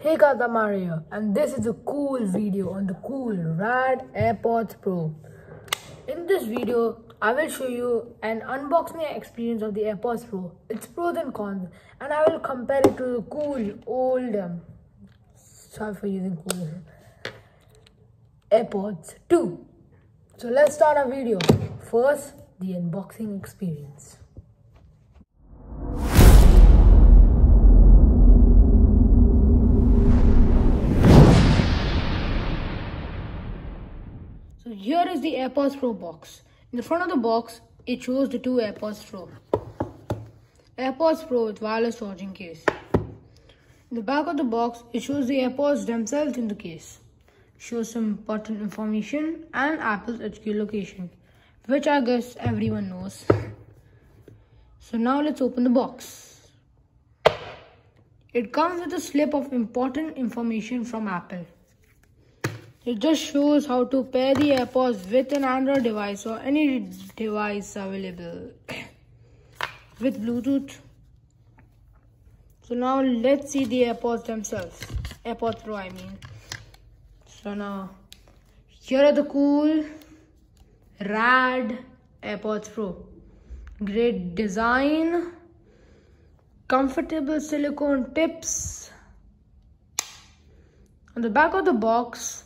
Hey guys, I'm Aarya, and this is a cool video on the cool rad AirPods Pro. In this video, I will show you an unboxing experience of the AirPods Pro, its pros and cons, and I will compare it to the cool old, sorry for using cool, AirPods 2. So let's start our video. First, the unboxing experience. So here is the AirPods Pro box. In the front of the box, it shows the two AirPods Pro. AirPods Pro with wireless charging case. In the back of the box, it shows the AirPods themselves in the case. It shows some important information and Apple's HQ location, which I guess everyone knows. So now let's open the box. It comes with a slip of important information from Apple. It just shows how to pair the AirPods with an Android device or any device available with Bluetooth. So now let's see the AirPods themselves. AirPods Pro, I mean. So now here are the cool, rad AirPods Pro. Great design, comfortable silicone tips. On the back of the box,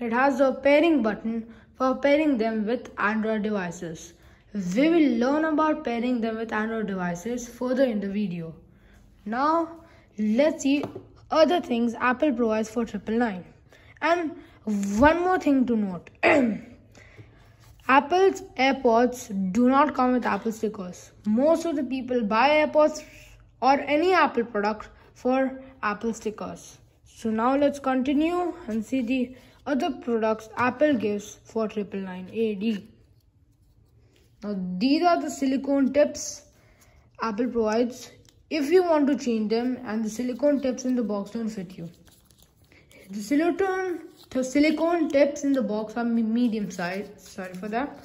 it has a pairing button for pairing them with Android devices. We will learn about pairing them with Android devices further in the video. Now, let's see other things Apple provides for $999. And one more thing to note. Apple's AirPods do not come with Apple stickers. Most of the people buy AirPods or any Apple product for Apple stickers. So now let's continue and see the other products Apple gives for $999 AD. Now these are the silicone tips Apple provides if you want to change them and the silicone tips in the box don't fit you. The silicone tips in the box are medium size. Sorry for that.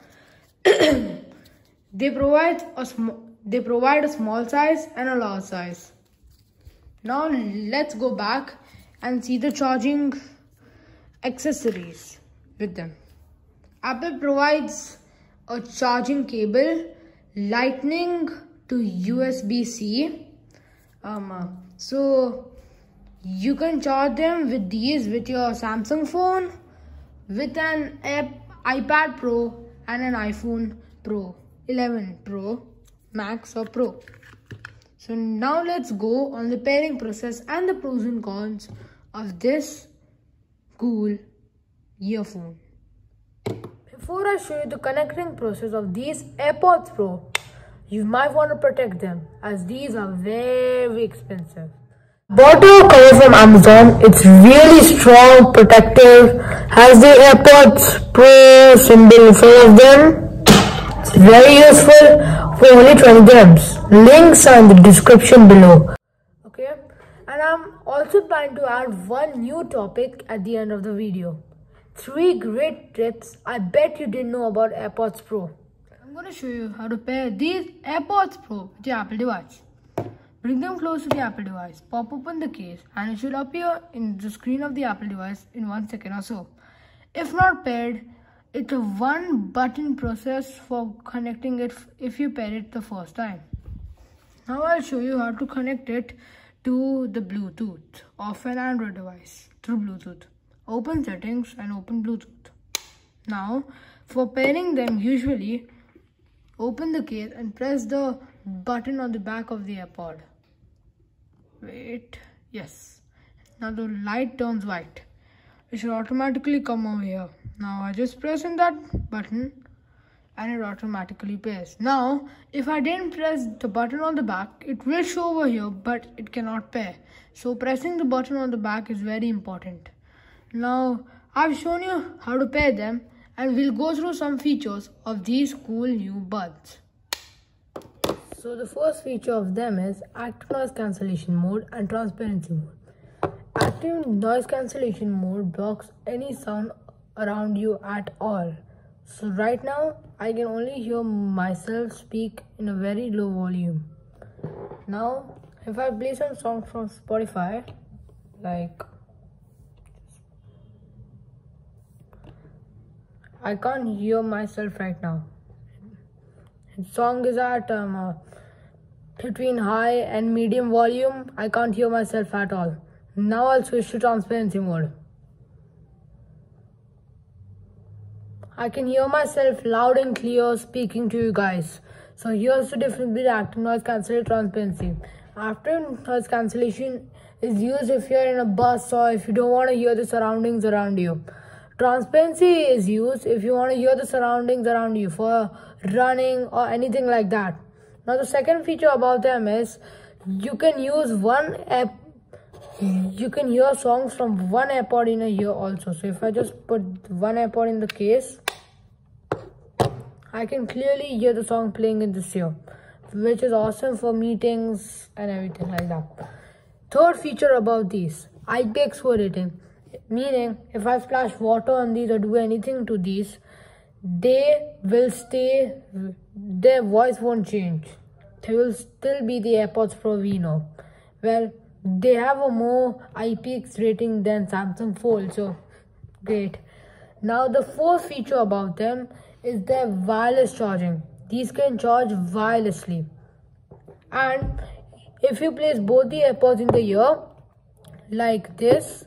They provide a small size and a large size. Now let's go back and see the charging accessories with them. Apple provides a charging cable, lightning to USB-C. So you can charge them with these with your Samsung phone, with an iPad Pro and an iPhone Pro 11 Pro Max or Pro. So now let's go on the pairing process and the pros and cons of this cool earphone. Before I show you the connecting process of these AirPods Pro, you might want to protect them as these are very expensive. Bought a cover from Amazon. It's really strong, protective, has the AirPods Pro symbol in front of them. It's very useful for only 20 grams. Links are in the description below. Okay, and I'm also planning to add one new topic at the end of the video. 3 great tips I bet you didn't know about AirPods Pro. I'm going to show you how to pair these AirPods Pro with your Apple device. Bring them close to the Apple device, pop open the case, and it should appear in the screen of the Apple device in 1 second or so. If not paired, it's a one button process for connecting it if you pair it the first time. Now I'll show you how to connect it to the Bluetooth of an Android device through Bluetooth. Open settings and open Bluetooth. Now for pairing them, usually open the case and press the button on the back of the AirPod. Wait, yes. Now the light turns white. It should automatically come over here. Now I just press in that button and it automatically pairs. Now if I didn't press the button on the back, it will show over here but it cannot pair. So pressing the button on the back is very important. Now I've shown you how to pair them and we'll go through some features of these cool new buds. So the first feature of them is active noise cancellation mode and transparency mode. Active noise cancellation mode blocks any sound around you at all. So right now I can only hear myself speak in a very low volume. Now if I play some songs from Spotify, like I can't hear myself right now. The song is at between high and medium volume. I can't hear myself at all. Now I'll switch to transparency mode. I can hear myself loud and clear speaking to you guys. So here's the difference between active noise cancellation and transparency. Active noise cancellation is used if you're in a bus or if you don't want to hear the surroundings around you. Transparency is used if you want to hear the surroundings around you for running or anything like that. Now the second feature about them is you can use one app. You can hear songs from one AirPod in a ear also. So if I just put one AirPod in the case, I can clearly hear the song playing in this ear, which is awesome for meetings and everything like that. Third feature about these, IPX4 rating, meaning if I splash water on these or do anything to these, they will stay, their voice won't change. They will still be the AirPods Pro we know. Well, they have a more IPX rating than Samsung Fold, so great. Now the fourth feature about them is their wireless charging. These can charge wirelessly, and if you place both the AirPods in the ear like this,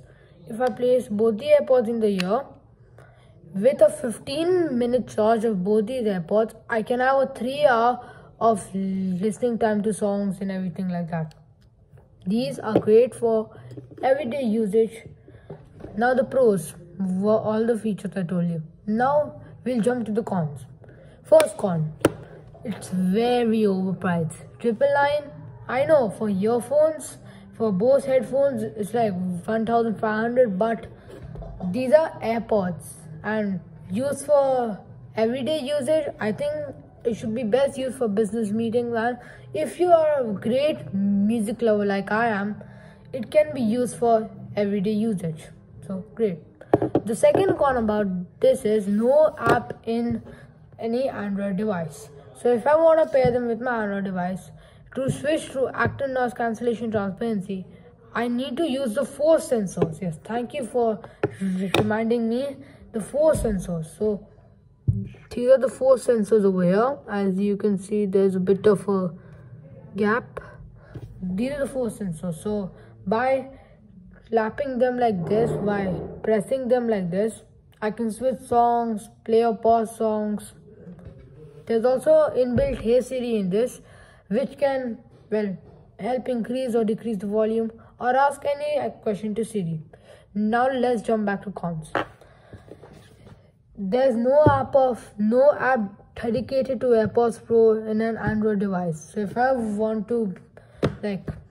if I place both the AirPods in the ear with a 15-minute charge of both these AirPods, I can have a 3-hour of listening time to songs and everything like that. These are great for everyday usage. Now the pros were all the features I told you. Now we'll jump to the cons. First con, it's very overpriced. 999, I know for earphones, for Bose headphones, it's like 1,500, but these are AirPods and used for everyday usage. I think it should be best used for business meetings, and if you are a great music lover like I am, it can be used for everyday usage. So great. The second con about this is no app in any Android device. So if I want to pair them with my Android device to switch to active noise cancellation transparency, I need to use the force sensors. Yes, thank you for reminding me, the force sensors. So these are the force sensors over here. As you can see, there's a bit of a gap. These are the force sensors. So by clapping them like this, by pressing them like this, I can switch songs, play or pause songs. There's also inbuilt Hey Siri in this, which can, well, help increase or decrease the volume or ask any question to Siri. Now let's jump back to cons. There's no app dedicated to AirPods Pro in an Android device. So if I want to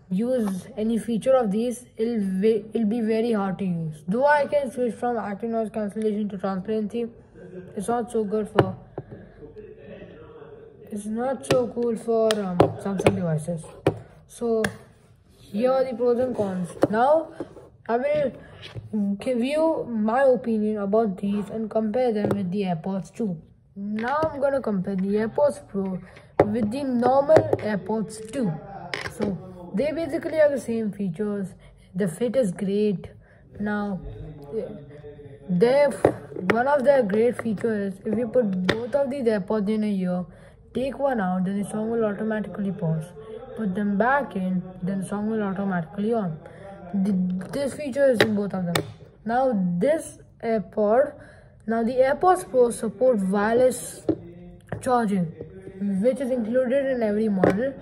use any feature of these, it'll be very hard to use. Though I can switch from active noise cancellation to transparency, it's not so good for. It's not so cool for Samsung devices. So here are the pros and cons. Now I will give you my opinion about these and compare them with the AirPods 2. Now I'm gonna compare the AirPods Pro with the normal AirPods 2. So they basically have the same features. The fit is great. Now one of their great features is if you put both of these AirPods in a ear, take one out, then the song will automatically pause. Put them back in, then the song will automatically on. This feature is in both of them. Now the AirPods Pro support wireless charging, which is included in every model.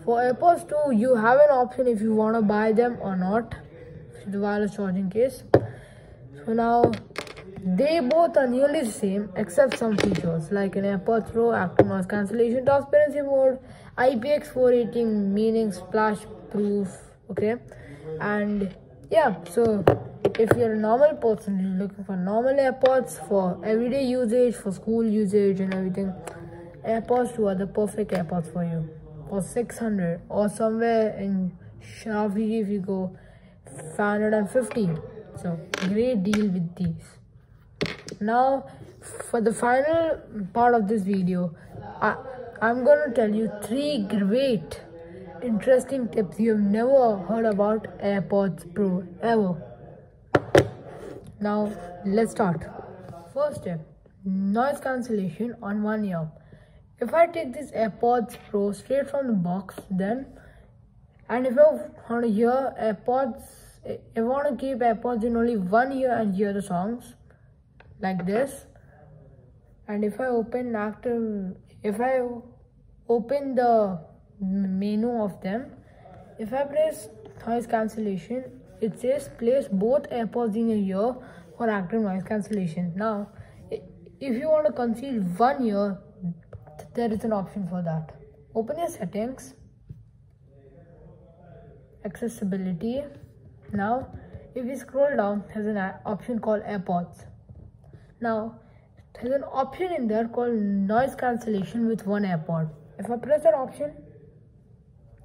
For AirPods 2, you have an option if you want to buy them or not, the wireless charging case. So now they both are nearly the same except some features like an AirPods Pro active noise cancellation transparency mode, IPX4 rating meaning splash proof, okay. And yeah, so if you're a normal person, you're looking for normal AirPods for everyday usage, for school usage and everything, AirPods 2 are the perfect AirPods for you. For 600 or somewhere in Shafi if you go 550. So great deal with these. Now for the final part of this video, I'm gonna tell you 3 great interesting tips. You've never heard about AirPods Pro ever. Now let's start. First step, noise cancellation on one ear. If I take this AirPods Pro straight from the box, and if I want to hear AirPods, if I want to keep AirPods in only one ear and hear the songs like this, and if I open the menu of them, if I press noise cancellation, it says place both AirPods in your ear for active noise cancellation. Now, if you want to conceal one ear, there is an option for that. Open your settings, accessibility. Now, if you scroll down, there's an option called AirPods. Now, there's an option in there called noise cancellation with one AirPod. If I press that option,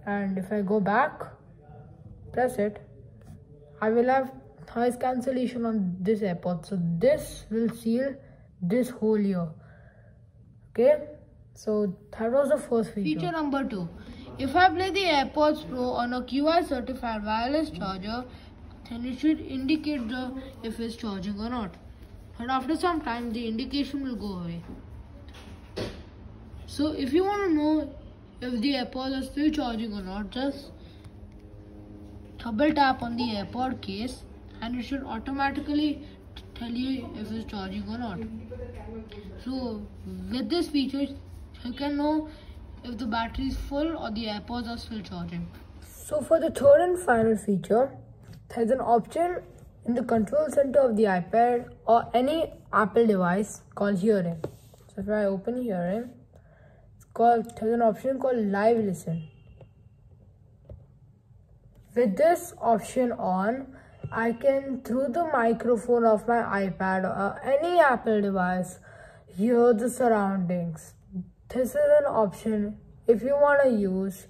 and if I go back, press it, I will have noise cancellation on this AirPod. So this will seal this whole ear. Okay, so that was the first feature. Feature number 2. If I play the AirPods Pro on a QI certified wireless charger, then it should indicate if it's charging or not. And after some time, the indication will go away. So if you want to know if the AirPods are still charging or not, just double tap on the AirPod case and it should automatically tell you if it's charging or not. So with this feature, you can know if the battery is full or the AirPods are still charging. So for the third and final feature, there's an option in the control center of the iPad or any Apple device called hearing. So if I open hearing, there's an option called live listen. With this option on, I can, through the microphone of my iPad or any Apple device, hear the surroundings. This is an option if you want to use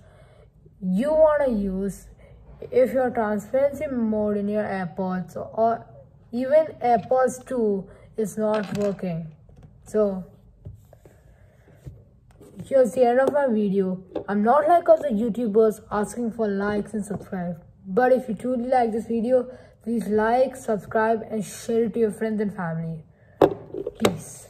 if your transparency mode in your AirPods or even AirPods 2 is not working. So here's the end of my video. I'm not like other YouTubers asking for likes and subscribe. But if you truly like this video, please like, subscribe and share it to your friends and family. Peace.